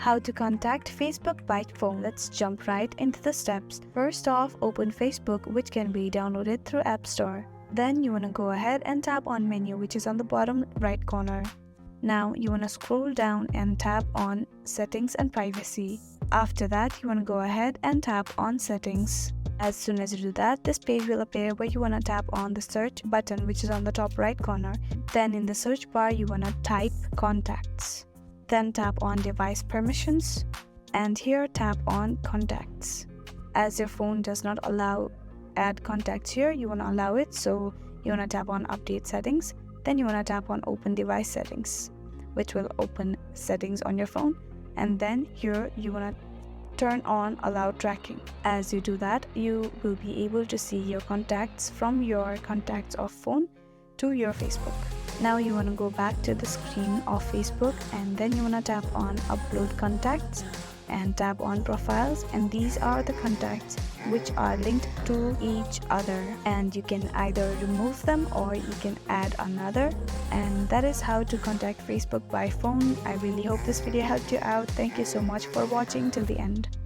How to contact Facebook by phone. Let's jump right into the steps. First off, open Facebook, which can be downloaded through App Store. Then you want to go ahead and tap on menu, which is on the bottom right corner. Now you want to scroll down and tap on settings and privacy. After that, you want to go ahead and tap on settings. As soon as you do that, this page will appear where you want to tap on the search button, which is on the top right corner. Then in the search bar, you want to type contacts. Then tap on device permissions, and here tap on contacts. As your phone does not allow add contacts here, you want to allow it, so you want to tap on update settings. Then you want to tap on open device settings, which will open settings on your phone. And then here you want to turn on allow tracking. As you do that, you will be able to see your contacts from your contacts of phone to your Facebook. Now you want to go back to the screen of Facebook, and then you want to tap on upload contacts and tap on profiles, and these are the contacts which are linked to each other, and you can either remove them or you can add another. And that is how to contact Facebook by phone. I really hope this video helped you out. Thank you so much for watching till the end.